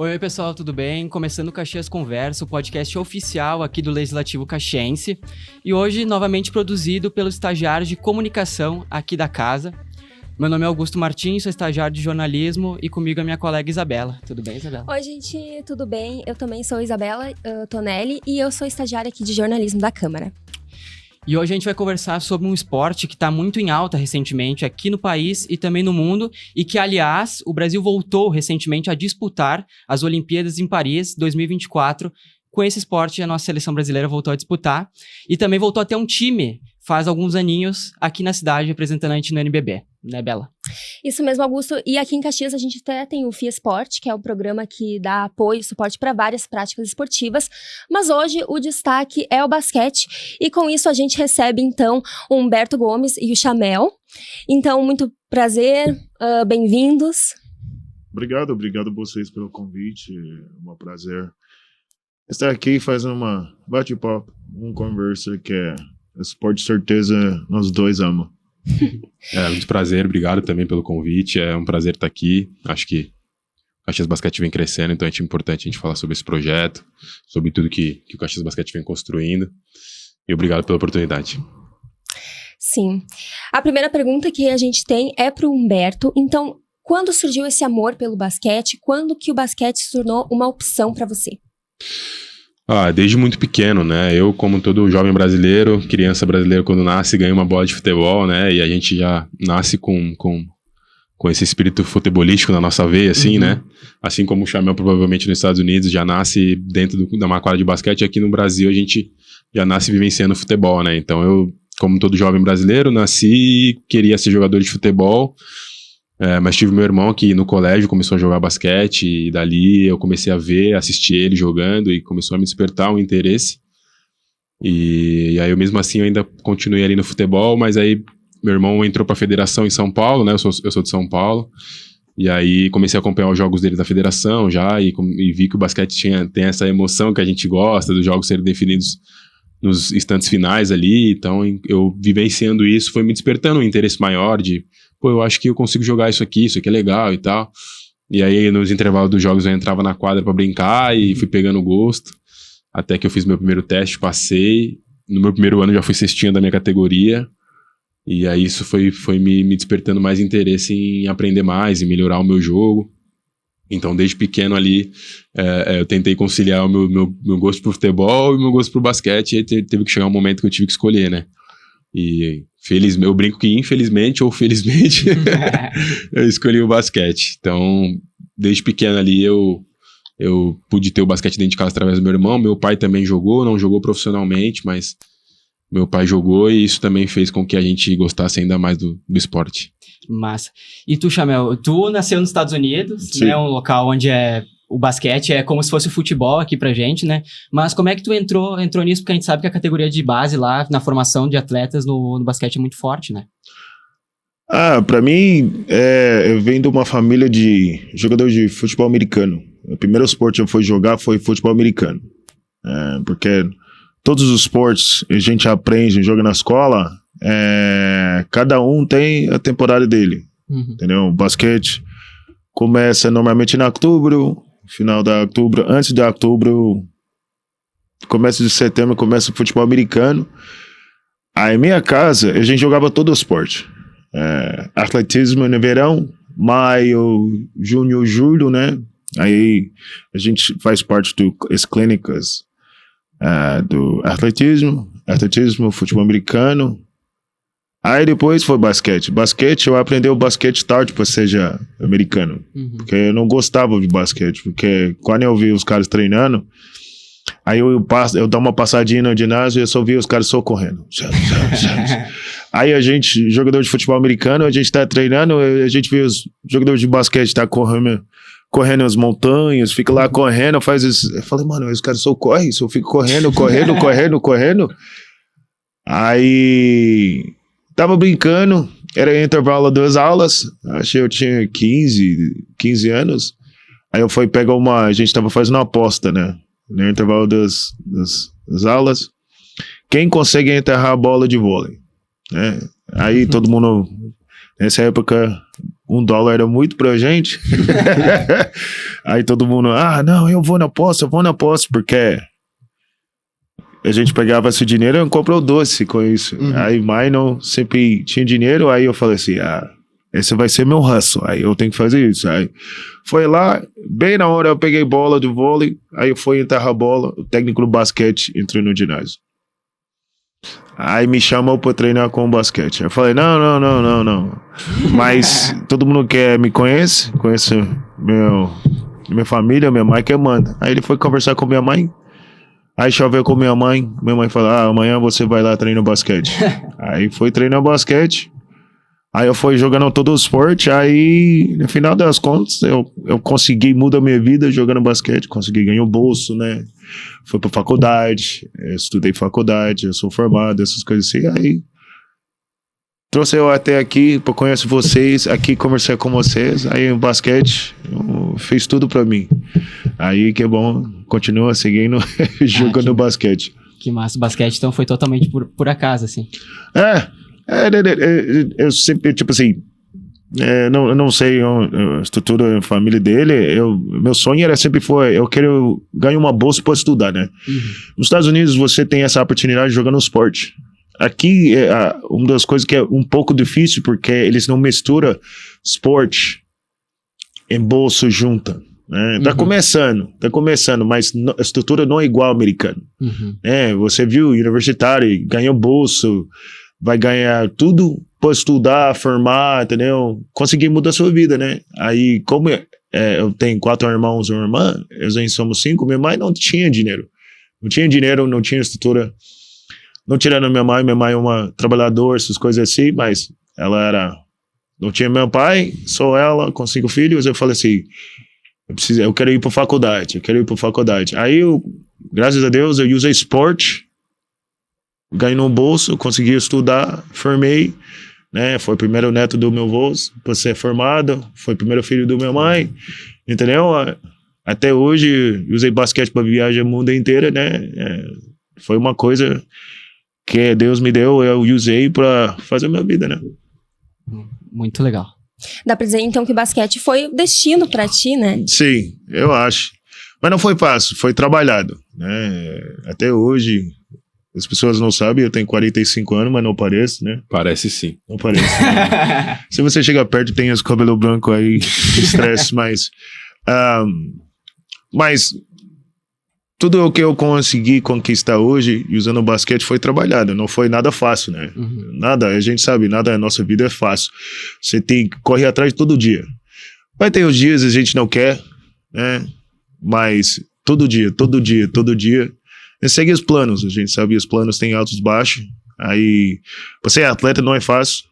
Oi, pessoal, tudo bem? Começando o Caxias Conversa, o podcast oficial aqui do Legislativo Caxiense. E hoje, novamente produzido pelos estagiários de comunicação aqui da casa. Meu nome é Augusto Martins, sou estagiário de jornalismo e comigo a minha colega Isabela. Tudo bem, Isabela? Oi, gente, tudo bem? Eu também sou Isabela Tonelli e eu sou estagiária aqui de jornalismo da Câmara. E hoje a gente vai conversar sobre um esporte que está muito em alta recentemente aqui no país e também no mundo, e que, aliás, o Brasil voltou recentemente a disputar as Olimpíadas em Paris 2024. Com esse esporte, a nossa seleção brasileira voltou a disputar e também voltou a ter um time, faz alguns aninhos, aqui na cidade, representando a gente no NBB, né, Bela? Isso mesmo, Augusto. E aqui em Caxias a gente até tem o FIA Sport, que é o programa que dá apoio e suporte para várias práticas esportivas, mas hoje o destaque é o basquete, e com isso a gente recebe, então, o Humberto Gomes e o Chamel. Então, muito prazer, bem-vindos. Obrigado vocês pelo convite, é um prazer estar aqui fazendo uma bate-papo, uma conversa que é esporte, certeza, nós dois amamos. É muito prazer, obrigado também pelo convite, é um prazer estar aqui. Acho que o Caxias Basquete vem crescendo, então é importante a gente falar sobre esse projeto, sobre tudo que o Caxias Basquete vem construindo, e obrigado pela oportunidade. Sim. A primeira pergunta que a gente tem é para o Humberto. Então, quando surgiu esse amor pelo basquete? Quando que o basquete se tornou uma opção para você? Desde muito pequeno, né? Eu, como todo jovem brasileiro, criança brasileira, quando nasce, ganha uma bola de futebol, né? E a gente já nasce com esse espírito futebolístico na nossa veia, assim, né? Assim como o Chamel, provavelmente, nos Estados Unidos, já nasce dentro da uma quadra de basquete. Aqui no Brasil, a gente já nasce vivenciando futebol, né? Então, eu, como todo jovem brasileiro, nasci e queria ser jogador de futebol. Mas tive meu irmão que no colégio começou a jogar basquete, e dali eu comecei a ver, assistir ele jogando, e começou a me despertar um interesse. E aí eu mesmo assim eu ainda continuei ali no futebol, mas aí meu irmão entrou para a federação em São Paulo, né? Eu sou de São Paulo, e aí comecei a acompanhar os jogos dele da federação já, e vi que o basquete tem essa emoção que a gente gosta, dos jogos serem definidos nos instantes finais ali. Então eu vivenciando isso foi me despertando um interesse maior de, eu acho que eu consigo jogar isso aqui é legal e tal. E aí, nos intervalos dos jogos, eu entrava na quadra pra brincar e fui pegando gosto. Até que eu fiz meu primeiro teste, passei. No meu primeiro ano, já fui cestinha da minha categoria. E aí, isso foi me despertando mais interesse em aprender mais, em melhorar o meu jogo. Então, desde pequeno ali, eu tentei conciliar o meu gosto pro futebol e o meu gosto pro basquete. E aí teve que chegar um momento que eu tive que escolher, né? E eu brinco que infelizmente ou felizmente eu escolhi o basquete. Então, desde pequeno ali eu pude ter o basquete dentro de casa através do meu irmão. Meu pai também jogou, não jogou profissionalmente, mas meu pai jogou, e isso também fez com que a gente gostasse ainda mais do esporte. Massa. E tu, Chamel, tu nasceu nos Estados Unidos, né? Um local onde o basquete é como se fosse o futebol aqui pra gente, né? Mas como é que tu entrou nisso? Porque a gente sabe que a categoria de base lá, na formação de atletas no basquete é muito forte, né? Pra mim, eu venho de uma família de jogadores de futebol americano. O primeiro esporte que eu fui jogar foi futebol americano. Porque todos os esportes a gente aprende, joga na escola, cada um tem a temporada dele, entendeu? O basquete começa normalmente em outubro, final de outubro, antes de outubro, começo de setembro, começa o futebol americano. Aí, em minha casa, a gente jogava todo o esporte. Atletismo no verão, maio, junho, julho, né? Aí, a gente faz parte das clínicas do atletismo, futebol americano. Aí depois foi basquete. Basquete, eu aprendi o basquete tarde para ser americano. Porque eu não gostava de basquete. Porque quando eu vi os caras treinando, aí eu dou uma passadinha no ginásio e eu só vi os caras só correndo. Aí a gente, jogador de futebol americano, a gente tá treinando, a gente vê os jogadores de basquete tá correndo as montanhas, fica lá correndo, faz isso. Eu falei, mano, os caras só correm, só fica correndo. Aí tava brincando, era intervalo das aulas, acho que eu tinha 15 anos. Aí eu fui pegar a gente tava fazendo uma aposta, né? No intervalo das aulas. Quem consegue enterrar a bola de vôlei, né? Aí todo mundo, nessa época, $1 era muito pra gente. Aí todo mundo, não, eu vou na aposta, porque a gente pegava esse dinheiro e comprou doce com isso. Aí Minor sempre tinha dinheiro, aí eu falei assim, esse vai ser meu hustle, aí eu tenho que fazer isso. Aí foi lá, bem na hora eu peguei bola do vôlei, aí eu fui enterrar a bola, o técnico do basquete entrou no ginásio. Aí me chamou pra treinar com o basquete. Eu falei, não. Mas todo mundo que me conhece minha família, minha mãe que manda. Aí ele foi conversar com minha mãe. Aí choveu com minha mãe falou, amanhã você vai lá treinar basquete. Aí foi treinar basquete. Aí eu fui jogando todo o esporte. Aí no final das contas eu consegui mudar minha vida jogando basquete. Consegui ganhar o bolso, né? Fui pra faculdade, estudei faculdade, eu sou formado, essas coisas assim. Aí trouxe eu até aqui pra conhecer vocês, aqui conversar com vocês. Aí o basquete fez tudo pra mim. Aí que é bom, continua seguindo jogando basquete. Que massa, o basquete então foi totalmente por acaso, assim. Eu sempre, tipo assim, eu não sei a estrutura da família dele. Meu sonho era sempre eu quero ganhar uma bolsa para estudar, né? Nos Estados Unidos você tem essa oportunidade de jogar no esporte. Aqui uma das coisas que é um pouco difícil porque eles não misturam esporte e bolsa junta. Tá começando, mas a estrutura não é igual ao americano. Você viu, universitário, ganhou bolso, vai ganhar tudo para estudar, formar, entendeu? Conseguir mudar a sua vida, né? Aí, como eu tenho 4 irmãos e uma irmã, nós somos 5, minha mãe não tinha dinheiro. Não tinha estrutura. Não tirando minha mãe é uma trabalhadora, essas coisas assim, mas ela não tinha meu pai, só ela, com 5 filhos. Eu falei assim, eu quero ir para faculdade, Aí, graças a Deus, eu usei esporte, ganhei no bolso, consegui estudar, formei, né? Foi o primeiro neto do meu avô para ser formado, foi o primeiro filho da minha mãe, entendeu? Até hoje, usei basquete para viajar o mundo inteiro, né? Foi uma coisa que Deus me deu, eu usei para fazer a minha vida, né? Muito legal. Dá pra dizer, então, que o basquete foi o destino pra ti, né? Sim, eu acho. Mas não foi fácil, foi trabalhado, né? Até hoje, as pessoas não sabem, eu tenho 45 anos, mas não pareço, né? Parece sim. Não parece. Né? Se você chega perto, tem os cabelos brancos aí, estresse, mas tudo o que eu consegui conquistar hoje, usando o basquete, foi trabalhado. Não foi nada fácil, né? Nada, a gente sabe, nada na nossa vida é fácil. Você tem que correr atrás todo dia. Vai ter os dias a gente não quer, né? Mas todo dia, segue os planos. A gente sabe, os planos têm altos e baixos. Aí, você é atleta, não é fácil.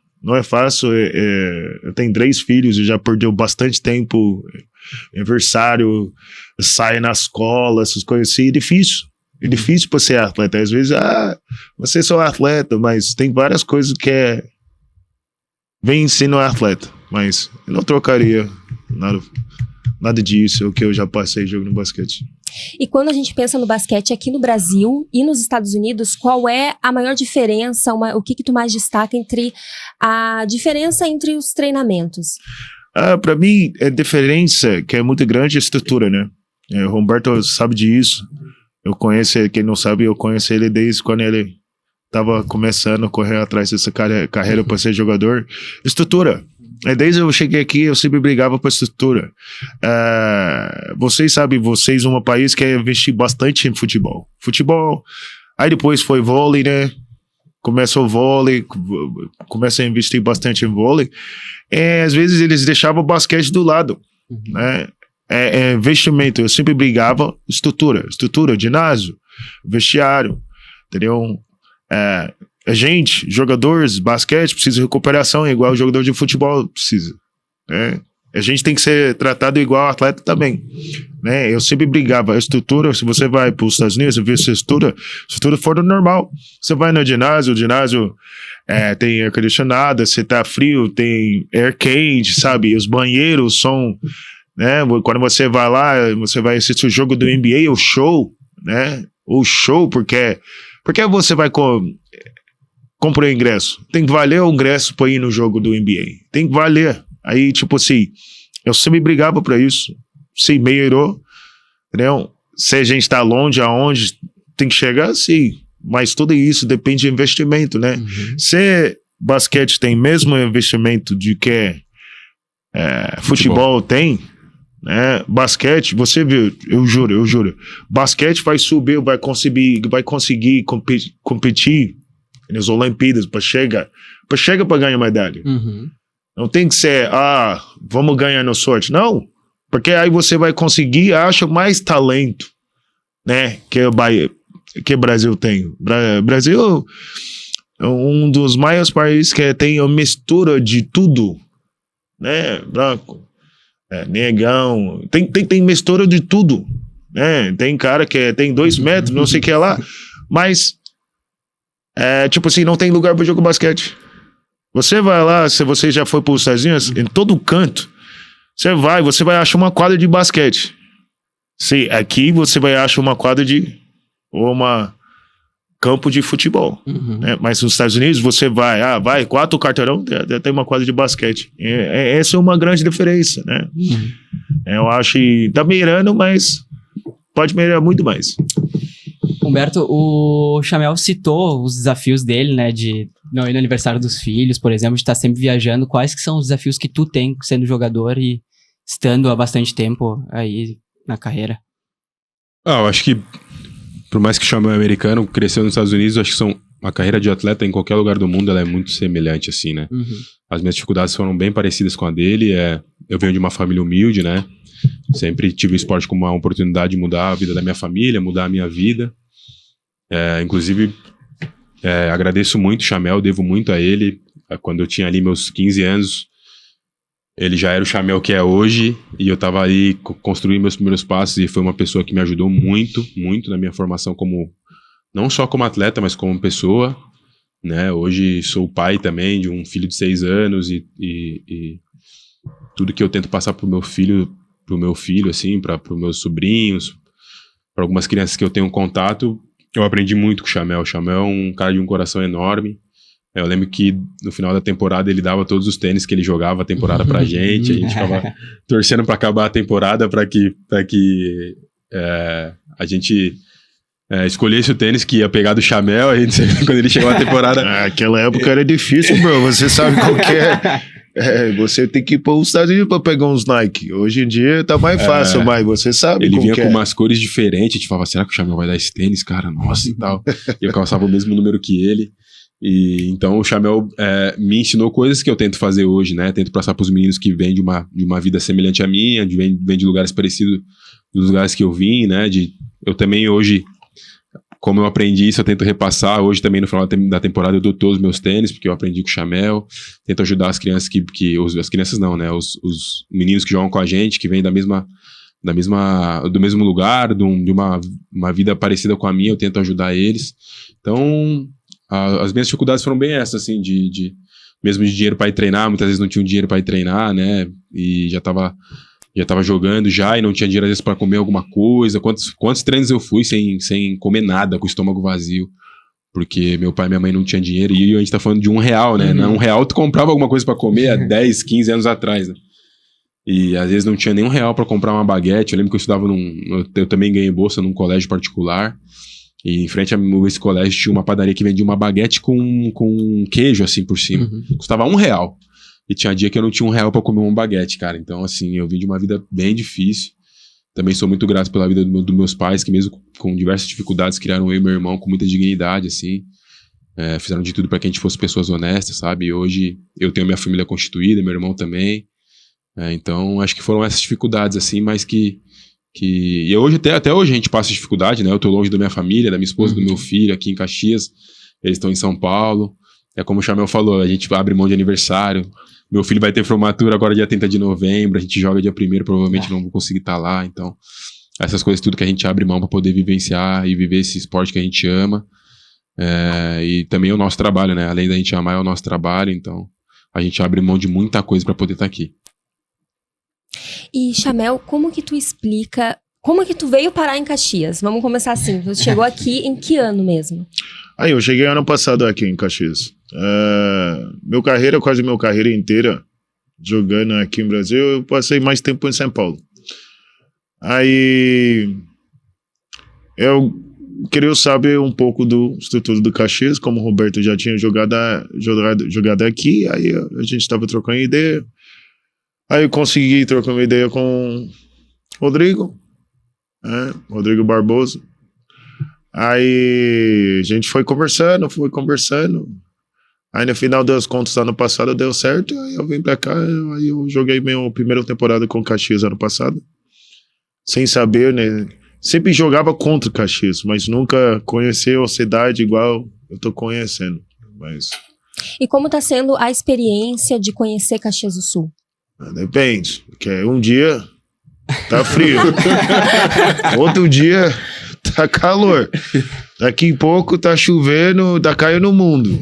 Eu tenho 3 filhos, eu já perdi bastante tempo, aniversário, saio na escola, essas coisas assim. É difícil para ser atleta. Às vezes, você é só atleta, mas tem várias coisas que vem sendo atleta. Mas eu não trocaria nada disso, o que eu já passei jogando basquete. E quando a gente pensa no basquete aqui no Brasil e nos Estados Unidos, qual é a maior diferença, o que tu mais destaca entre a diferença entre os treinamentos? Para mim, a diferença que é muito grande é a estrutura, né? O Humberto sabe disso. Eu conheço ele, quem não sabe, eu conheço ele desde quando ele estava começando a correr atrás dessa carreira para ser jogador. Estrutura. Desde eu cheguei aqui, eu sempre brigava por estrutura. Vocês sabem, vocês um país que investir bastante em futebol. Aí depois foi vôlei, né? Começou o vôlei, começa a investir bastante em vôlei. Às vezes eles deixavam o basquete do lado, né? Investimento, eu sempre brigava estrutura, ginásio, vestiário, entendeu? A gente, jogadores, basquete, precisa de recuperação, igual o jogador de futebol precisa, né? A gente tem que ser tratado igual atleta também, né? Eu sempre brigava, a estrutura, se você vai para os Estados Unidos, você vê essa estrutura fora do normal. Você vai no ginásio, o ginásio tem ar condicionado, você tá frio, tem air quente, sabe? Os banheiros são, né? Quando você vai lá, você vai assistir o jogo do NBA, o show, né? O show, porque você vai comprar ingresso. Tem que valer o ingresso para ir no jogo do NBA. Tem que valer. Aí, tipo assim, eu sempre brigava pra isso. Sim, melhorou, entendeu? Se a gente tá longe, aonde tem que chegar, sim. Mas tudo isso depende de investimento, né? Se basquete tem mesmo investimento de que futebol tem, né? Basquete, você viu, eu juro, basquete vai subir, vai conseguir competir nas Olimpíadas para chegar para ganhar medalha. Não tem que ser, vamos ganhar no sorte. Não, porque aí você vai conseguir, acha mais talento, né? Que o Brasil tem. Brasil é um dos maiores países que tem uma mistura de tudo, né? Branco, negão, tem mistura de tudo, né? Tem cara que tem 2 metros, não sei o que lá, mas tipo assim, não tem lugar para jogar basquete. Você vai lá, se você já foi para os Estados Unidos, em todo canto, você vai achar uma quadra de basquete. Sim, aqui você vai achar uma quadra ou uma campo de futebol, né? Mas nos Estados Unidos você vai 4 carteirão, tem uma quadra de basquete. Essa é uma grande diferença, né? Eu acho que tá melhorando, mas pode melhorar muito mais. Humberto, o Chamel citou os desafios dele, né, de não ir no aniversário dos filhos, por exemplo, de estar sempre viajando. Quais que são os desafios que tu tem sendo jogador e estando há bastante tempo aí na carreira? Eu acho que, por mais que o Chamel é americano, cresceu nos Estados Unidos, eu acho que a carreira de atleta em qualquer lugar do mundo ela é muito semelhante, assim, né? As minhas dificuldades foram bem parecidas com a dele. Eu venho de uma família humilde, né? Sempre tive o esporte como uma oportunidade de mudar a vida da minha família, mudar a minha vida. Inclusive, agradeço muito o Chamel, devo muito a ele. Quando eu tinha ali meus 15 anos, ele já era o Chamel que é hoje, e eu tava aí construindo meus primeiros passos, e foi uma pessoa que me ajudou muito, muito na minha formação não só como atleta, mas como pessoa, né? Hoje sou pai também de um filho de 6 anos, e tudo que eu tento passar pro meu filho, assim, para os meus sobrinhos, para algumas crianças que eu tenho contato, eu aprendi muito com o Chamel. O Chamel é um cara de um coração enorme. Eu lembro que no final da temporada ele dava todos os tênis que ele jogava a temporada pra gente. A gente ficava torcendo pra acabar a temporada pra que a gente escolhesse o tênis que ia pegar do Chamel. Quando ele chegou na temporada... Aquela época era difícil, bro. Você sabe qual que é. Você tem que ir para os Estados Unidos pra pegar uns Nike. Hoje em dia tá mais fácil, mas você sabe ele vinha que com umas cores diferentes. A gente falava, será que o Chamel vai dar esse tênis, cara? Nossa, e tal. E eu calçava o mesmo número que ele. E então o Chamel me ensinou coisas que eu tento fazer hoje, né? Tento passar pros meninos que vêm de uma vida semelhante à minha, vêm de lugares parecidos dos lugares que eu vim, né? Eu também hoje, como eu aprendi isso, eu tento repassar. Hoje também no final da temporada eu dou todos os meus tênis, porque eu aprendi com o Chamel. Tento ajudar as crianças as crianças não, né? Os meninos que jogam com a gente, que vêm do mesmo lugar, de uma vida parecida com a minha, eu tento ajudar eles. Então, as minhas dificuldades foram bem essas, assim, mesmo de dinheiro para ir treinar. Muitas vezes não tinha dinheiro para ir treinar, né? E já tava jogando e não tinha dinheiro às vezes para comer alguma coisa. Quantos treinos eu fui sem comer nada, com o estômago vazio, porque meu pai e minha mãe não tinham dinheiro, e a gente tá falando de R$1, né? Na R$1 tu comprava alguma coisa para comer há 10, 15 anos atrás, né? E às vezes não tinha nem R$1 para comprar uma baguete. Eu lembro que eu estudava eu também ganhei bolsa num colégio particular, e em frente a esse colégio tinha uma padaria que vendia uma baguete com queijo assim por cima. Custava R$1. E tinha dia que eu não tinha R$1 pra comer uma baguete, cara. Então, assim, eu vim de uma vida bem difícil. Também sou muito grato pela vida dos meus pais, que mesmo com diversas dificuldades, criaram eu e meu irmão com muita dignidade, assim. Fizeram de tudo para que a gente fosse pessoas honestas, sabe? E hoje eu tenho minha família constituída, meu irmão também. Então, acho que foram essas dificuldades, assim, mas que e hoje, até hoje a gente passa dificuldade, né? Eu tô longe da minha família, da minha esposa, do meu filho aqui em Caxias. Eles estão em São Paulo. Como o Chamel falou, a gente abre mão de aniversário. Meu filho vai ter formatura agora dia 30 de novembro. A gente joga dia 1º, provavelmente não vou conseguir estar lá. Então, essas coisas tudo que a gente abre mão para poder vivenciar e viver esse esporte que a gente ama. E também o nosso trabalho, né? Além da gente amar, é o nosso trabalho. Então, a gente abre mão de muita coisa para poder estar aqui. E, Chamel, como que tu explica... Como que tu veio parar em Caxias? Vamos começar assim. Você chegou aqui em que ano mesmo? Eu cheguei ano passado aqui em Caxias. Quase minha carreira inteira, jogando aqui no Brasil, eu passei mais tempo em São Paulo. Aí eu queria saber um pouco do estrutura do Caxias, como o Roberto já tinha jogado aqui, aí a gente estava trocando ideia. Aí eu consegui trocar uma ideia com o Rodrigo, Rodrigo Barbosa. Aí a gente foi conversando. Aí no final das contas, ano passado deu certo, aí eu vim pra cá, aí eu joguei minha primeira temporada com o Caxias ano passado, sem saber, né? Sempre jogava contra o Caxias, mas nunca conheci a cidade igual eu tô conhecendo. Mas... E como tá sendo a experiência de conhecer Caxias do Sul? Depende, porque um dia tá frio, outro dia tá calor, daqui a pouco tá chovendo, tá caindo o mundo,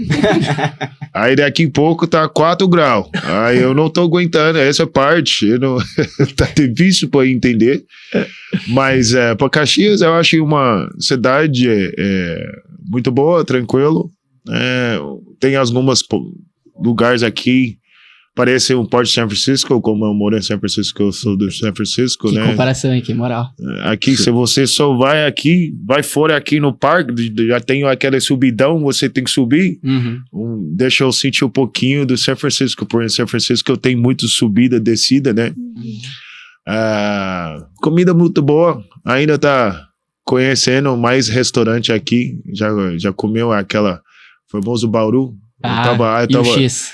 aí daqui a pouco tá 4 graus, aí eu não tô aguentando essa parte, tá difícil pra entender, mas pra Caxias eu acho uma cidade muito boa, tranquilo, tem alguns lugares aqui. Parece um Porto de São Francisco, como eu moro em São Francisco, eu sou do São Francisco, que né? Que comparação aqui, moral. Aqui, se você só vai fora aqui no parque, já tem aquela subidão, você tem que subir. Deixa eu sentir um pouquinho do São Francisco, porque em São Francisco eu tenho muito subida, descida, né? Comida muito boa, ainda tá conhecendo mais restaurante aqui, já comeu aquela famoso Bauru? E o X?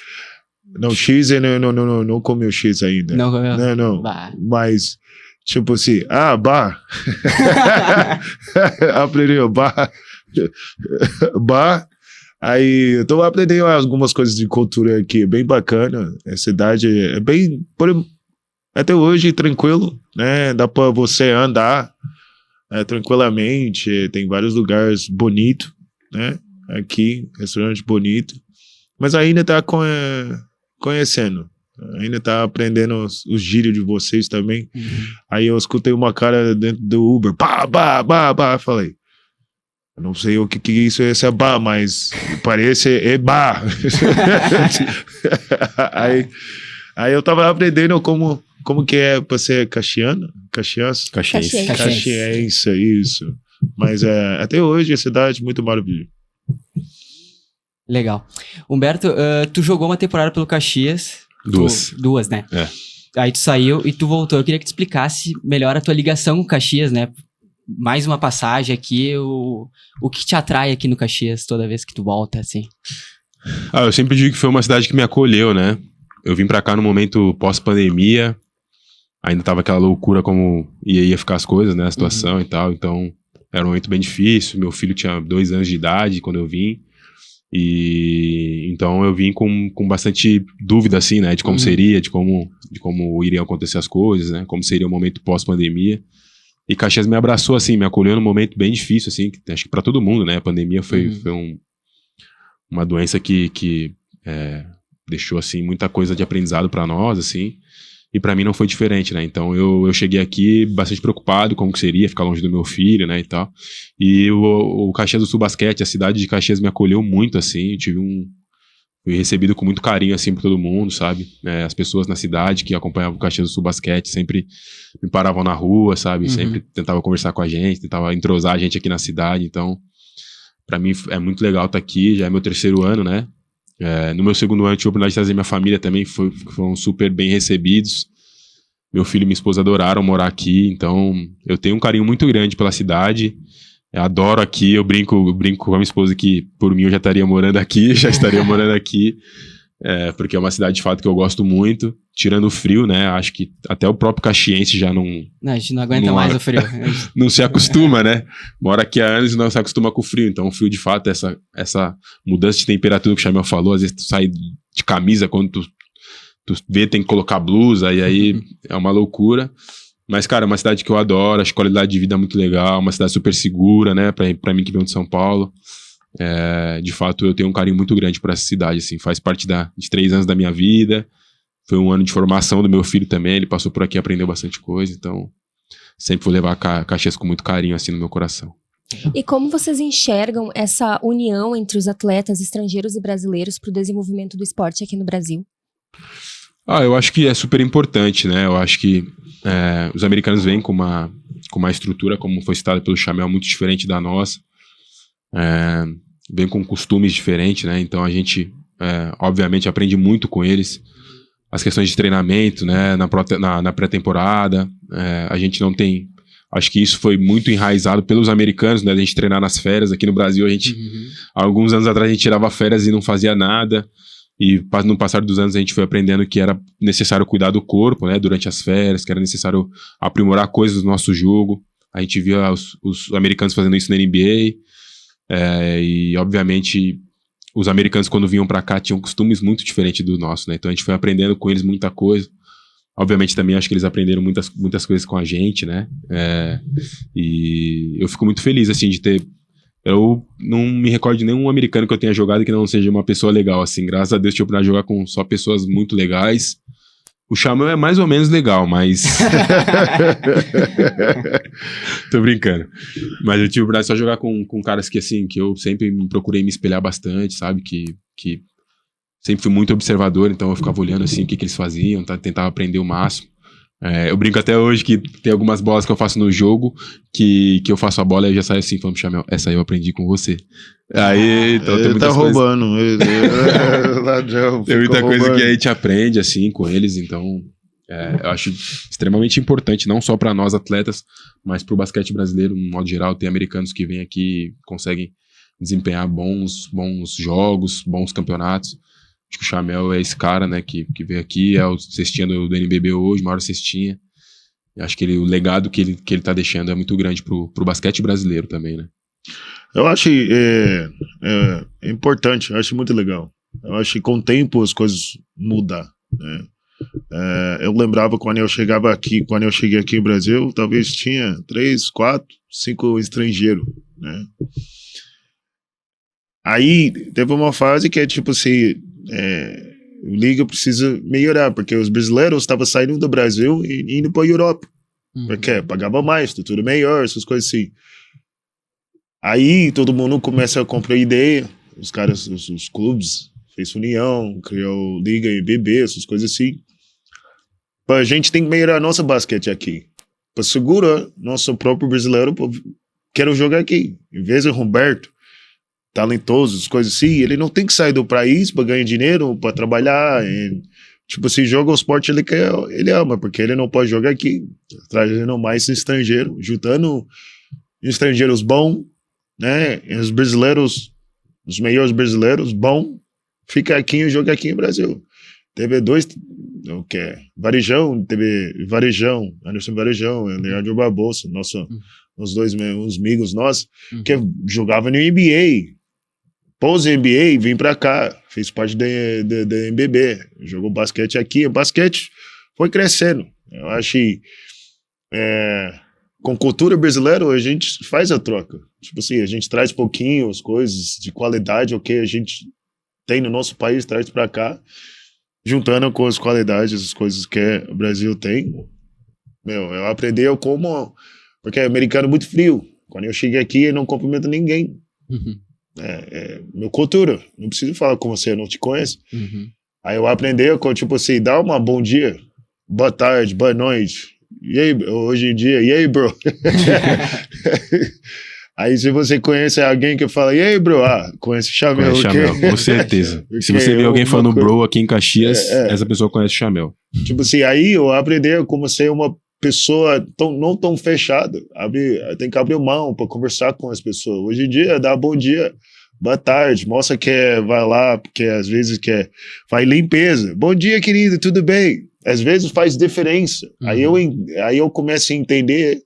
Não, X eu não comi o X ainda. Não comeu? Não. Bah. Mas, tipo assim, bar. Aprendeu, bar. Bar. Aí, eu tô aprendendo algumas coisas de cultura aqui, é bem bacana. A cidade é bem, até hoje, tranquilo, né? Dá pra você andar tranquilamente, tem vários lugares bonitos, né? Aqui, restaurante bonito. Mas ainda tá conhecendo, ainda tá aprendendo os gírios de vocês também. Aí eu escutei uma cara dentro do Uber, falei, eu não sei o que isso é essa bar, mas parece bar. aí eu tava aprendendo como que é pra ser caxiense, isso. Mas até hoje a cidade é muito maravilhosa. Legal. Humberto, tu jogou uma temporada pelo Caxias. Duas, né? Aí tu saiu e tu voltou. Eu queria que tu explicasse melhor a tua ligação com o Caxias, né? Mais uma passagem aqui, o que te atrai aqui no Caxias toda vez que tu volta, assim? Eu sempre digo que foi uma cidade que me acolheu, né? Eu vim pra cá no momento pós-pandemia, ainda tava aquela loucura como ia ficar as coisas, né? A situação e tal, então era um momento bem difícil. Meu filho tinha 2 anos de idade quando eu vim. E então eu vim com bastante dúvida, assim, né, de como seria, de como iriam acontecer as coisas, né, como seria o momento pós-pandemia. E Caxias me abraçou, assim, me acolheu num momento bem difícil, assim, acho que pra todo mundo, né, a pandemia foi uma doença que deixou, assim, muita coisa de aprendizado pra nós, assim, e pra mim não foi diferente, né, então eu cheguei aqui bastante preocupado como que seria ficar longe do meu filho, né, e tal, e o Caxias do Sul Basquete, a cidade de Caxias me acolheu muito, assim, fui recebido com muito carinho, assim, por todo mundo, sabe, as pessoas na cidade que acompanhavam o Caxias do Sul Basquete sempre me paravam na rua, sabe, sempre tentavam conversar com a gente, tentavam entrosar a gente aqui na cidade, então, pra mim é muito legal estar aqui, já é meu 3º ano, né. No meu 2º ano eu tive a oportunidade de trazer minha família também, foram super bem recebidos. Meu filho e minha esposa adoraram morar aqui, então eu tenho um carinho muito grande pela cidade. Eu adoro aqui, eu brinco com a minha esposa que por mim eu já estaria morando aqui, porque é uma cidade de fato que eu gosto muito, tirando o frio, né, acho que até o próprio caxiense já não... Não, a gente não aguenta mais o frio. Não se acostuma, né, mora aqui há anos e não se acostuma com o frio, então o frio de fato, essa mudança de temperatura que o Chamel falou, às vezes tu sai de camisa quando tu vê, tem que colocar blusa, e aí é uma loucura. Mas, cara, é uma cidade que eu adoro, acho qualidade de vida muito legal, uma cidade super segura, né, pra mim que venho de São Paulo. De fato, eu tenho um carinho muito grande por essa cidade, assim, faz parte de 3 anos da minha vida, foi um ano de formação do meu filho também, ele passou por aqui e aprendeu bastante coisa, então sempre vou levar Caxias com muito carinho, assim, no meu coração. E como vocês enxergam essa união entre os atletas estrangeiros e brasileiros para o desenvolvimento do esporte aqui no Brasil? Eu acho que é super importante, né? Eu acho que os americanos vêm com uma estrutura, como foi citado pelo Chamel, muito diferente da nossa. Vem com costumes diferentes, né? Então a gente, obviamente, aprende muito com eles. As questões de treinamento, né? Na pré-temporada, a gente não tem... Acho que isso foi muito enraizado pelos americanos, né? A gente treinar nas férias. Aqui no Brasil, alguns anos atrás, a gente tirava férias e não fazia nada. E no passar dos anos, a gente foi aprendendo que era necessário cuidar do corpo, né? Durante as férias, que era necessário aprimorar coisas do nosso jogo. A gente via os americanos fazendo isso na NBA. E, obviamente, os americanos, quando vinham pra cá, tinham costumes muito diferentes do nosso, né? Então, a gente foi aprendendo com eles muita coisa. Obviamente, também acho que eles aprenderam muitas coisas com a gente, né? E eu fico muito feliz, assim, de ter... Eu não me recordo de nenhum americano que eu tenha jogado que não seja uma pessoa legal, assim. Graças a Deus, tive a oportunidade de jogar com só pessoas muito legais. O Chamel é mais ou menos legal, mas... Tô brincando. Mas eu tive a oportunidade de só jogar com caras que, assim, que eu sempre procurei me espelhar bastante, sabe? Que sempre fui muito observador, então eu ficava olhando, assim, o que eles faziam, tentava aprender o máximo. Eu brinco até hoje que tem algumas bolas que eu faço no jogo, que eu faço a bola e eu já saio assim, falando pro Chamel, essa aí eu aprendi com você. Aí, então, ele tá roubando. Ladrão. Tem muita coisa que a gente aprende, assim, com eles, então eu acho extremamente importante, não só para nós atletas, mas pro basquete brasileiro, no modo geral. Tem americanos que vêm aqui e conseguem desempenhar bons jogos, bons campeonatos. Acho que o Chamel é esse cara, né, que veio aqui, é o cestinha do NBB hoje, maior cestinha. Eu acho que o legado que ele tá deixando é muito grande pro basquete brasileiro também, né? Eu acho importante, eu acho muito legal. Eu acho que com o tempo as coisas mudam, né? Eu lembrava quando eu cheguei aqui no Brasil, talvez tinha 3, 4, 5 estrangeiros, né? Aí teve uma fase que é tipo assim, a liga precisa melhorar, porque os brasileiros estavam saindo do Brasil e indo para a Europa, porque pagava mais, tudo melhor, essas coisas assim. Aí todo mundo começa a comprar ideia, os caras, os clubes, fez união, criou liga e BB, essas coisas assim. A gente tem que melhorar nosso basquete aqui, para segurar nosso próprio brasileiro, quero jogar aqui, em vez de Humberto, talentosos, coisas assim, ele não tem que sair do país para ganhar dinheiro, para trabalhar, tipo, se joga o esporte ele ama, porque ele não pode jogar aqui, trazendo mais estrangeiro, juntando estrangeiros bons, né, os brasileiros, os melhores brasileiros bons, fica aqui e joga aqui no Brasil. Teve Anderson Varejão, Leandro Barbosa, os dois os amigos nossos, que jogavam no NBA, pós-NBA, vim pra cá, fez parte da NBB, jogou basquete aqui, o basquete foi crescendo. Eu acho que com cultura brasileira a gente faz a troca. Tipo assim, a gente traz pouquinho as coisas de qualidade, o que a gente tem no nosso país, traz pra cá, juntando com as qualidades, as coisas que o Brasil tem. Eu aprendi porque é americano muito frio. Quando eu cheguei aqui, eu não cumprimento ninguém. Meu cultura. Não preciso falar com você, eu não te conheço. Aí eu aprendi, tipo assim, dá uma bom dia, boa tarde, boa noite. E aí, hoje em dia, e aí, bro? Aí se você conhece alguém que fala, e aí, bro? Conhece o Chamel. Conhece o Chamel, com certeza. Se você vê alguém falando bro aqui em Caxias, essa pessoa conhece o Chamel. Tipo assim, aí eu aprendi como ser uma pessoa não tão fechada. Tem que abrir mão para conversar com as pessoas. Hoje em dia, dá bom dia, boa tarde, mostra que vai lá, porque às vezes faz limpeza. Bom dia, querido, tudo bem? Às vezes faz diferença. Aí eu começo a entender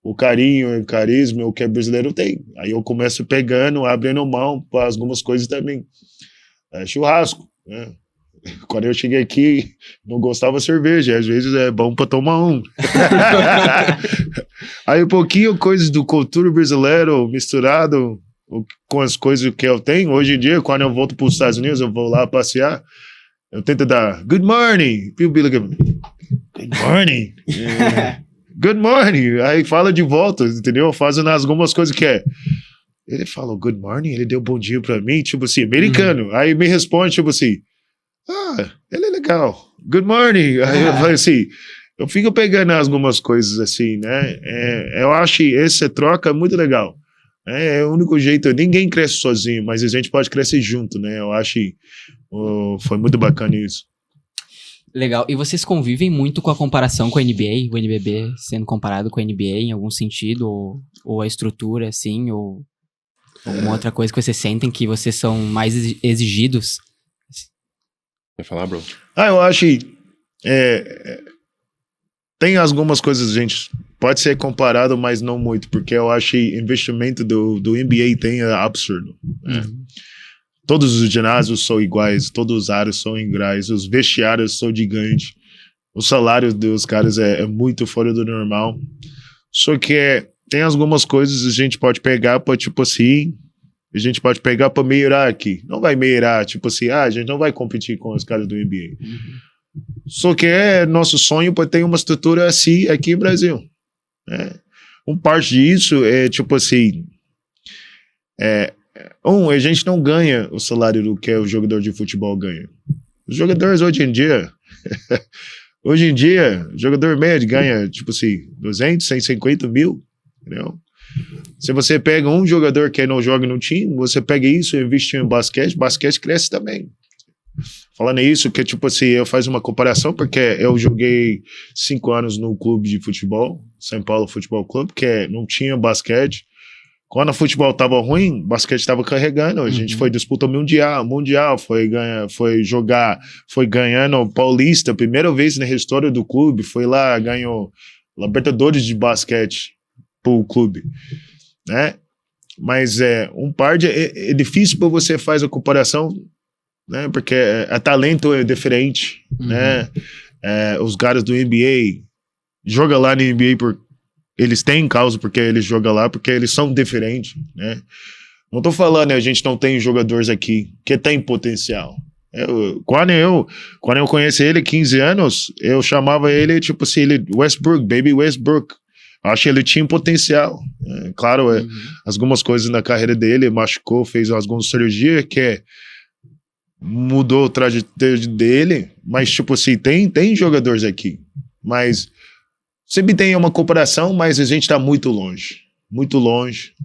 o carinho, o carisma, o que o brasileiro tem. Aí eu começo pegando, abrindo mão para algumas coisas também. Churrasco, né? Quando eu cheguei aqui, não gostava de cerveja, às vezes é bom para tomar um. Aí um pouquinho coisas do cultura brasileira misturado com as coisas que eu tenho. Hoje em dia, quando eu volto para os Estados Unidos, eu vou lá passear, eu tento dar good morning, people be like, good morning. Good morning, aí fala de volta, entendeu? Fazendo algumas coisas que ele falou good morning, ele deu bom dia pra mim, tipo assim, americano. Aí me responde, tipo assim, ele é legal. Good morning. Aí eu falei assim, eu fico pegando algumas coisas assim, né? Eu acho que essa troca é muito legal. É o único jeito, ninguém cresce sozinho, mas a gente pode crescer junto, né? Eu acho que foi muito bacana isso. Legal. E vocês convivem muito com a comparação com a NBA, o NBB sendo comparado com a NBA em algum sentido? Ou a estrutura, assim, ou alguma outra coisa que vocês sentem que vocês são mais exigidos? Quer falar, bro? Eu acho que tem algumas coisas, gente, pode ser comparado, mas não muito, porque eu acho que o investimento do NBA é absurdo. Né? Todos os ginásios são iguais, todos os áreas são iguais, os vestiários são gigantes, o salário dos caras é muito fora do normal. Só que tem algumas coisas que a gente pode pegar para, tipo assim, a gente pode pegar para melhorar aqui. Não vai melhorar, tipo assim, a gente não vai competir com os caras do NBA. Só que nosso sonho para ter uma estrutura assim aqui no Brasil. Né? Parte disso é, tipo assim, a gente não ganha o salário do que o jogador de futebol ganha. Os jogadores hoje em dia, o jogador médio ganha, tipo assim, 200, 150 mil, entendeu? Se você pega um jogador que não joga no time, você pega isso e investe em basquete cresce também. Falando isso, que tipo assim, eu faço uma comparação, porque eu joguei 5 anos no clube de futebol, São Paulo Futebol Clube, que não tinha basquete. Quando o futebol tava ruim, o basquete estava carregando. A gente foi disputar mundial, foi ganhando o Paulista, primeira vez na história do clube, foi lá, ganhou Libertadores de basquete pro clube, né? Mas é difícil para você fazer a comparação, né? Porque talento é diferente, né? Os caras do NBA jogam lá na NBA eles têm causa porque eles jogam lá, porque eles são diferentes, né? Não tô falando, a gente não tem jogadores aqui que tem potencial. Quando eu conheci ele 15 anos, eu chamava ele, tipo assim, Westbrook, baby Westbrook. Acho que ele tinha potencial. Claro, algumas coisas na carreira dele, machucou, fez algumas cirurgias que mudou o trajetória dele, mas, tipo assim, tem jogadores aqui. Mas sempre tem uma comparação, mas a gente está muito longe,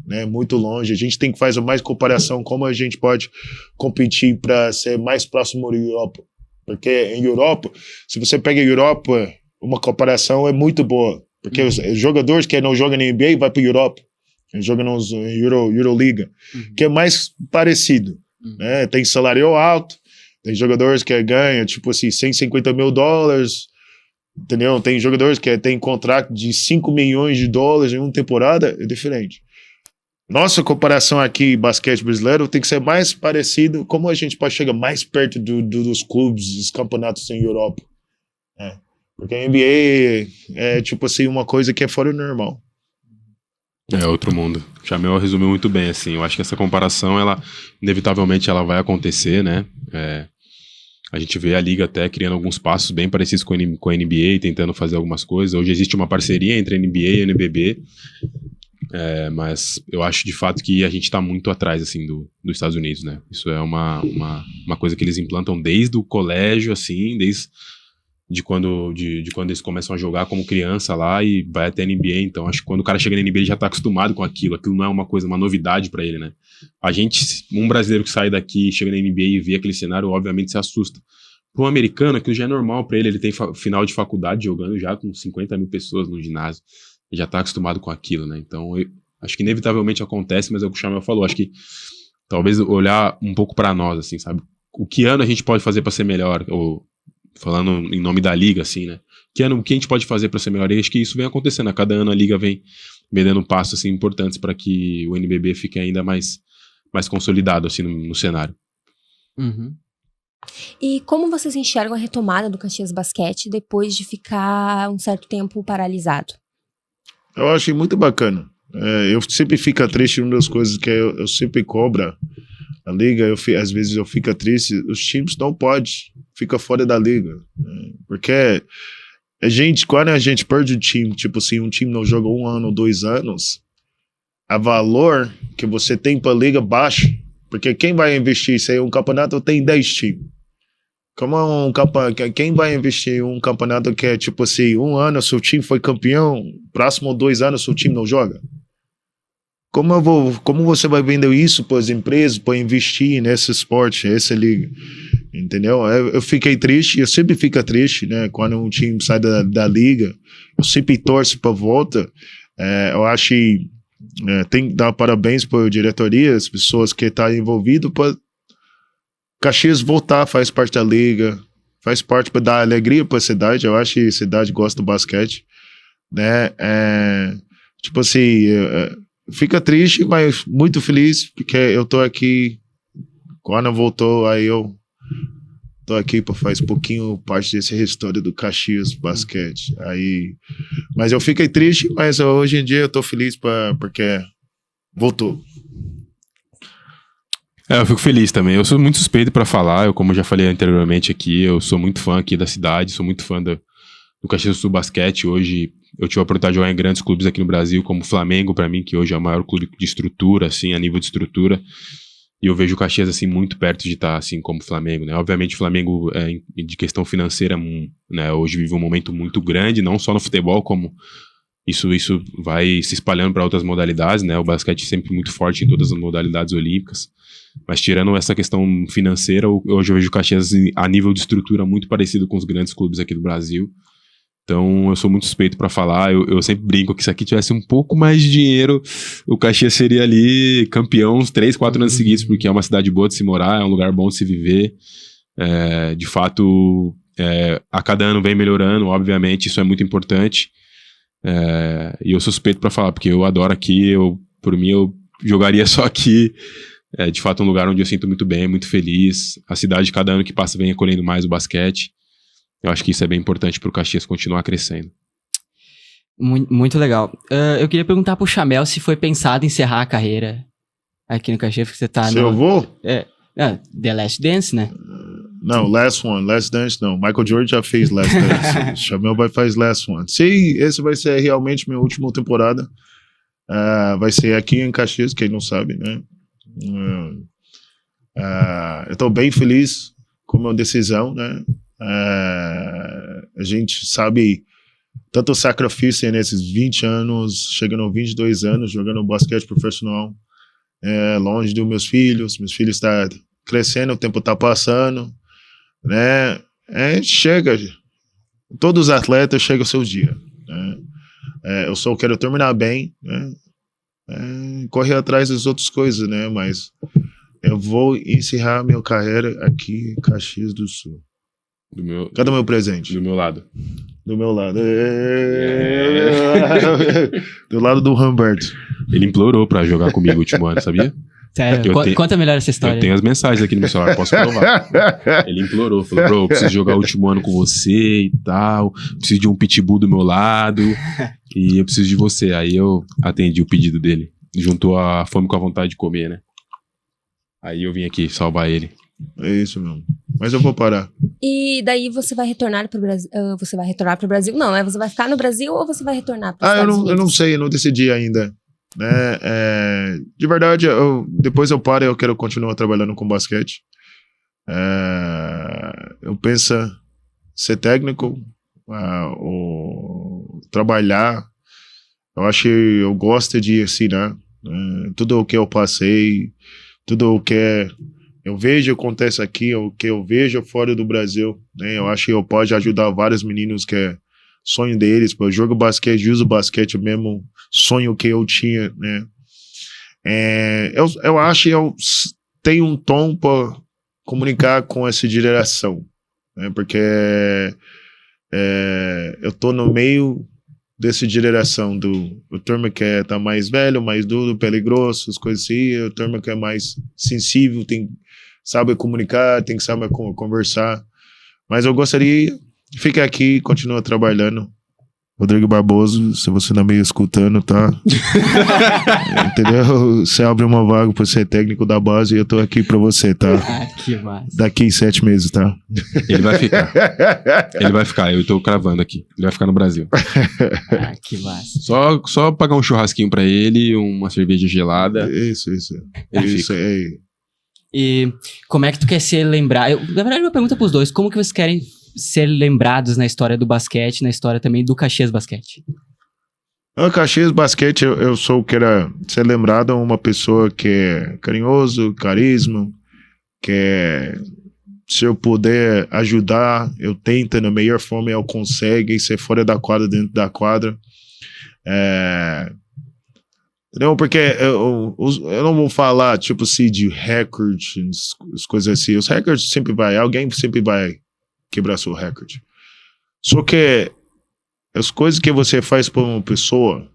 né? Muito longe. A gente tem que fazer mais comparação, como a gente pode competir para ser mais próximo da Europa. Porque em Europa, se você pega a Europa, uma comparação é muito boa. Porque os jogadores que não jogam na NBA vão para a Europa, jogam na Euroliga, que é mais parecido. Né? Tem salário alto, tem jogadores que ganham, tipo assim, $150 mil, entendeu? Tem jogadores que têm contrato de $5 milhões em uma temporada, é diferente. Nossa comparação aqui, basquete brasileiro, tem que ser mais parecido, como a gente pode chegar mais perto dos clubes, dos campeonatos em Europa. Porque a NBA é tipo assim, uma coisa que é fora do normal. É outro mundo. O Chamel resumiu muito bem, assim. Eu acho que essa comparação, inevitavelmente, ela vai acontecer, né? A gente vê a Liga até criando alguns passos bem parecidos com a NBA, tentando fazer algumas coisas. Hoje existe uma parceria entre a NBA e a NBB, mas eu acho de fato que a gente está muito atrás, assim, dos Estados Unidos, né? Isso é uma coisa que eles implantam desde o colégio, assim, de quando eles começam a jogar como criança lá e vai até a NBA. Então acho que quando o cara chega na NBA ele já tá acostumado com aquilo não é uma novidade pra ele, né? Um brasileiro que sai daqui, chega na NBA e vê aquele cenário, obviamente se assusta. Para um americano, aquilo já é normal pra ele, ele tem final de faculdade jogando já com 50 mil pessoas no ginásio, ele já tá acostumado com aquilo, né? Então acho que inevitavelmente acontece, mas é o que o Chamel falou, acho que talvez olhar um pouco pra nós, assim, sabe? O que ano a gente pode fazer pra ser melhor, ou falando em nome da Liga, assim, né? O que a gente pode fazer para ser melhor? E acho que isso vem acontecendo. A cada ano a Liga vem dando passos assim, importantes para que o NBB fique ainda mais consolidado assim, no cenário. E como vocês enxergam a retomada do Caxias Basquete depois de ficar um certo tempo paralisado? Eu achei muito bacana. Eu sempre fico triste, uma das coisas que eu sempre cobro a Liga, às vezes eu fico triste, os times não podem ficar fora da Liga, né? Porque quando a gente perde o time, tipo assim, um time não joga 1 ano ou 2 anos, a valor que você tem para a Liga baixa, porque quem vai investir, se é um campeonato tem 10 times, Quem vai investir em um campeonato que é tipo assim, um ano seu time foi campeão, próximo 2 anos seu time não joga? Como você vai vender isso para as empresas, para investir nesse esporte, essa liga? Entendeu? Eu fiquei triste, eu sempre fico triste, né? Quando um time sai da liga, eu sempre torço para volta. Eu acho que tem que dar parabéns para a diretoria, as pessoas que estão envolvidas, para Caxias voltar, faz parte da liga, faz parte para dar alegria para a cidade. Eu acho que a cidade gosta do basquete, né? Tipo assim, fica triste, mas muito feliz, porque eu tô aqui, quando voltou, aí eu tô aqui para faz pouquinho parte dessa história do Caxias basquete. Mas eu fiquei triste, mas hoje em dia eu tô feliz porque voltou. Eu fico feliz também. Eu sou muito suspeito pra falar. Como eu já falei anteriormente aqui, eu sou muito fã aqui da cidade, sou muito fã do Caxias do Sul Basquete. Hoje eu tive a oportunidade de jogar em grandes clubes aqui no Brasil, como o Flamengo, pra mim, que hoje é o maior clube de estrutura, assim, a nível de estrutura. E eu vejo o Caxias, assim, muito perto de estar, assim, como o Flamengo, né? Obviamente o Flamengo, de questão financeira, né, hoje vive um momento muito grande, não só no futebol, como isso vai se espalhando para outras modalidades, né? O basquete é sempre muito forte em todas as modalidades olímpicas. Mas tirando essa questão financeira, hoje eu vejo o Caxias a nível de estrutura muito parecido com os grandes clubes aqui do Brasil. Então eu sou muito suspeito para falar. Eu sempre brinco que se aqui tivesse um pouco mais de dinheiro, o Caxias seria ali campeão uns 3, 4 anos seguidos, porque é uma cidade boa de se morar, é um lugar bom de se viver. De fato, a cada ano vem melhorando, obviamente, isso é muito importante. E eu sou suspeito para falar, porque eu adoro aqui, por mim eu jogaria só aqui. É de fato um lugar onde eu sinto muito bem, muito feliz. A cidade, cada ano que passa, vem acolhendo mais o basquete. Eu acho que isso é bem importante para o Caxias continuar crescendo. Muito legal. Eu queria perguntar pro Chamel se foi pensado em encerrar a carreira aqui no Caxias, porque você tá Se eu vou? The Last Dance, né? Não, Last Dance não. Michael Jordan já fez Last Dance. Chamel vai fazer Last One. Sim, esse vai ser realmente minha última temporada. Vai ser aqui em Caxias, quem não sabe, né? Eu estou bem feliz com a minha decisão, né? A gente sabe tanto sacrifício nesses 20 anos, chegando aos 22 anos, jogando basquete profissional, longe dos meus filhos estão crescendo, o tempo está passando, né? Chega, todos os atletas chegam ao seu dia, né? Eu só quero terminar bem, né? Correr atrás das outras coisas, né? Mas eu vou encerrar minha carreira aqui em Caxias do Sul. Cadê o meu presente? Do meu lado. Do meu lado. Do lado do Humberto. Ele implorou pra jogar comigo o último ano, sabia? Sério? Conta melhor essa história. Eu tenho as mensagens aqui no meu celular, posso provar. Ele implorou, falou, bro, eu preciso jogar o último ano com você e tal, preciso de um pitbull do meu lado e eu preciso de você. Aí eu atendi o pedido dele. Juntou a fome com a vontade de comer, né? Aí eu vim aqui salvar ele. É isso mesmo. Mas eu vou parar. E daí você vai retornar pro Brasil? Você vai retornar pro Brasil? Não, né? Você vai ficar no Brasil ou você vai retornar para os Estados Unidos? Eu não sei, eu não decidi ainda. De verdade, depois eu paro e eu quero continuar trabalhando com basquete. Eu penso ser técnico, ou trabalhar. Eu acho que eu gosto de ensinar. Tudo o que eu passei, tudo o que eu vejo acontece aqui, o que eu vejo fora do Brasil, né? Eu acho que eu posso ajudar vários meninos que é sonho deles, eu jogo basquete, uso basquete, o mesmo sonho que eu tinha, né? Eu acho que eu tenho um tom para comunicar com essa geração, né? Porque eu tô no meio dessa geração o turma que tá mais velho, mais duro, pele grossa, as coisas assim, o turma que é mais sensível, sabe comunicar, tem que saber conversar, mas eu gostaria de ficar aqui e continuar trabalhando. Rodrigo Barbosa, se você não me escutando, tá? Entendeu? Você abre uma vaga pra ser técnico da base e eu tô aqui pra você, tá? Que massa. Daqui 7 meses, tá? Ele vai ficar. Ele vai ficar, eu tô cravando aqui. Ele vai ficar no Brasil. Que massa. Só pagar um churrasquinho pra ele, uma cerveja gelada. Isso. Ele fica. E como é que tu quer ser lembrado? Na verdade, uma pergunta pros dois. Como que vocês querem ser lembrados na história do basquete, na história também do Caxias Basquete? No Caxias Basquete, eu sou quero ser lembrado uma pessoa que é carinhoso, carisma, que é, se eu puder ajudar, eu tento na melhor forma, eu consigo ser fora da quadra, dentro da quadra. Não, porque eu não vou falar, tipo assim, de recordes, as coisas assim. Os recordes alguém sempre vai quebrar seu recorde. Só que as coisas que você faz por uma pessoa,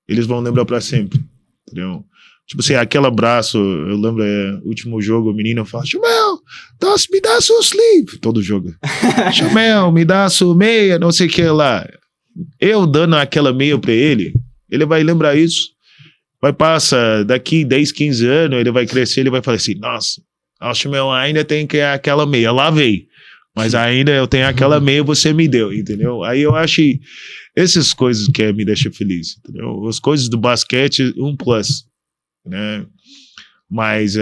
eles vão lembrar pra sempre, entendeu? Tipo assim, aquele abraço, eu lembro, o último jogo, o menino fala, Chamel, me dá seu sleeve, todo jogo. Chamel, me dá sua meia, não sei o que lá. Eu dando aquela meia pra ele vai lembrar isso. Vai passar, daqui 10, 15 anos, ele vai crescer, ele vai falar assim, nossa, o Chamel ainda tem que aquela meia, lá veio. Mas ainda eu tenho aquela meia, você me deu, entendeu? Aí eu acho essas coisas que me deixam feliz, entendeu? As coisas do basquete, plus, né? Mas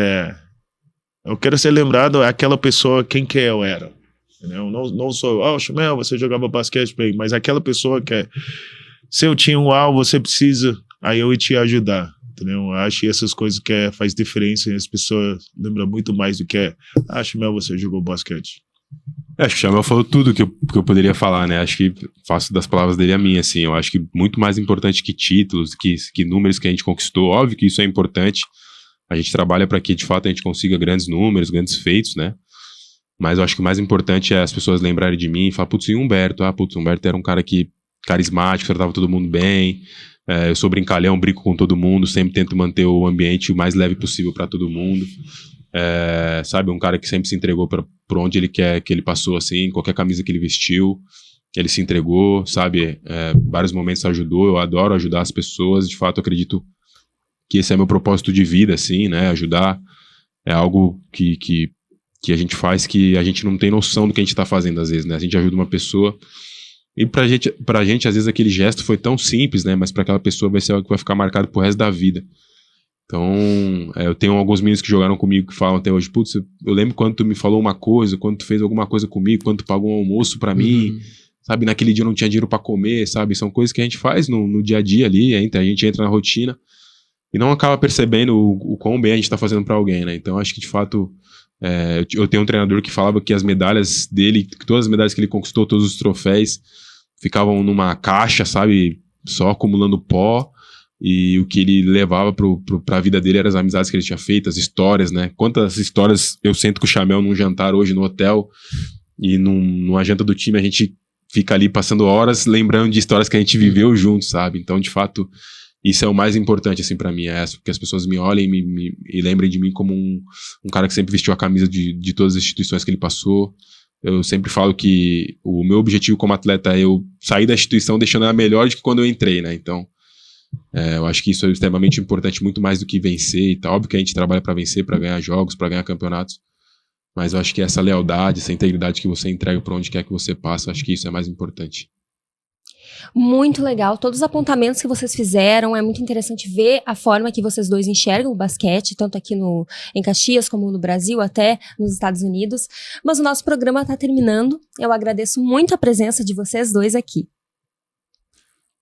eu quero ser lembrado aquela pessoa quem que eu era, entendeu? Não sou, Chamel, você jogava basquete bem, mas aquela pessoa que se eu tinha um alvo, você precisa, aí eu ia te ajudar, entendeu? Eu acho que essas coisas que faz diferença e as pessoas lembram muito mais do que Chamel, você jogou basquete. Acho que o Chamel falou tudo que eu poderia falar, né? Acho que faço das palavras dele a minha, assim. Eu acho que muito mais importante que títulos, que números que a gente conquistou. Óbvio que isso é importante. A gente trabalha para que, de fato, a gente consiga grandes números, grandes feitos, né? Mas eu acho que o mais importante é as pessoas lembrarem de mim e falar, putz, e o Humberto? O Humberto era um cara carismático, tratava todo mundo bem. Eu sou brincalhão, brinco com todo mundo, sempre tento manter o ambiente o mais leve possível para todo mundo. Sabe, um cara que sempre se entregou por onde ele quer que ele passou, assim, qualquer camisa que ele vestiu, ele se entregou, sabe, vários momentos ajudou, eu adoro ajudar as pessoas, de fato eu acredito que esse é meu propósito de vida, assim, né, ajudar é algo que a gente faz que a gente não tem noção do que a gente tá fazendo às vezes, né, a gente ajuda uma pessoa e pra gente às vezes aquele gesto foi tão simples, né, mas pra aquela pessoa vai ser algo que vai ficar marcado pro resto da vida. Então, eu tenho alguns meninos que jogaram comigo que falam até hoje, putz, eu lembro quando tu me falou uma coisa, quando tu fez alguma coisa comigo, quando tu pagou um almoço pra mim, sabe, naquele dia eu não tinha dinheiro pra comer, sabe, são coisas que a gente faz no dia a dia ali, a gente entra na rotina e não acaba percebendo o quão bem a gente tá fazendo pra alguém, né, então acho que de fato, eu tenho um treinador que falava que as medalhas dele, todas as medalhas que ele conquistou, todos os troféus, ficavam numa caixa, sabe, só acumulando pó. E o que ele levava pra vida dele eram as amizades que ele tinha feito, as histórias, né? Quantas histórias eu sento com o Chamel num jantar hoje no hotel e numa janta do time a gente fica ali passando horas lembrando de histórias que a gente viveu juntos, sabe? Então, de fato, isso é o mais importante, assim, pra mim, que as pessoas me olhem e lembrem de mim como um cara que sempre vestiu a camisa de todas as instituições que ele passou. Eu sempre falo que o meu objetivo como atleta é eu sair da instituição deixando ela melhor do que quando eu entrei, né? Então, eu acho que isso é extremamente importante, muito mais do que vencer e tal. Óbvio que a gente trabalha para vencer, para ganhar jogos, para ganhar campeonatos, mas eu acho que essa lealdade, essa integridade que você entrega para onde quer que você passe, eu acho que isso é mais importante. Muito legal, todos os apontamentos que vocês fizeram, é muito interessante ver a forma que vocês dois enxergam o basquete, tanto aqui em Caxias como no Brasil, até nos Estados Unidos. Mas o nosso programa está terminando, eu agradeço muito a presença de vocês dois aqui.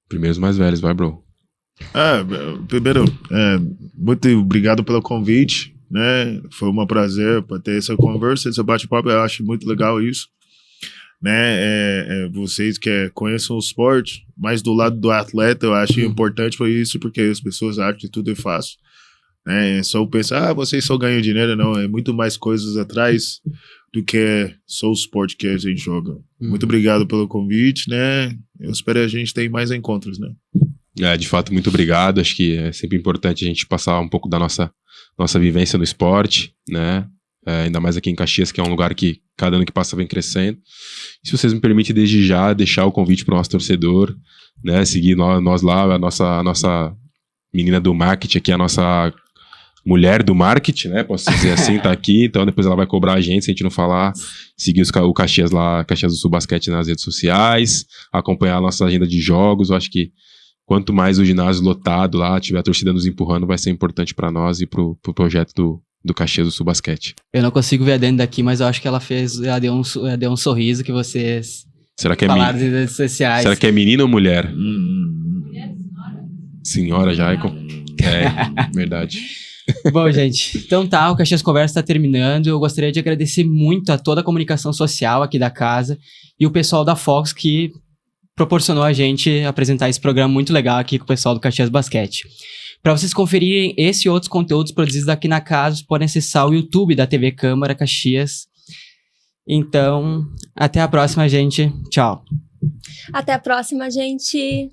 Primeiros mais velhos, vai, bro. Primeiro, muito obrigado pelo convite, né? Foi um prazer para ter essa conversa, esse bate-papo, eu acho muito legal isso, né? Vocês que conhecem o esporte, mas do lado do atleta, eu acho importante para isso, porque as pessoas acham que tudo é fácil, né? Só pensar, vocês só ganham dinheiro, não, é muito mais coisas atrás do que só o esporte que a gente joga. Muito obrigado pelo convite, né? Eu espero que a gente tenha mais encontros, né? De fato, muito obrigado. Acho que é sempre importante a gente passar um pouco da nossa vivência no esporte, né? Ainda mais aqui em Caxias, que é um lugar que cada ano que passa vem crescendo. E se vocês me permitem, desde já, deixar o convite para o nosso torcedor, né? Seguir nós lá, a nossa menina do marketing aqui, a nossa mulher do marketing, né? Posso dizer assim, tá aqui. Então depois ela vai cobrar a gente se a gente não falar. Seguir o Caxias lá, Caxias do Sul Basquete nas redes sociais, acompanhar a nossa agenda de jogos. Eu acho que quanto mais o ginásio lotado lá, tiver a torcida nos empurrando, vai ser importante para nós e pro projeto do Caxias do Sul Basquete. Eu não consigo ver a Dani daqui, mas eu acho que ela deu um sorriso que vocês Será que é falaram nas redes sociais. Será que é menina ou mulher? Senhora já é verdade. Bom, gente, então tá, o Caxias Conversa está terminando. Eu gostaria de agradecer muito a toda a comunicação social aqui da casa e o pessoal da Fox que proporcionou a gente apresentar esse programa muito legal aqui com o pessoal do Caxias Basquete. Para vocês conferirem esse e outros conteúdos produzidos aqui na casa, podem acessar o YouTube da TV Câmara Caxias. Então, até a próxima, gente. Tchau. Até a próxima, gente.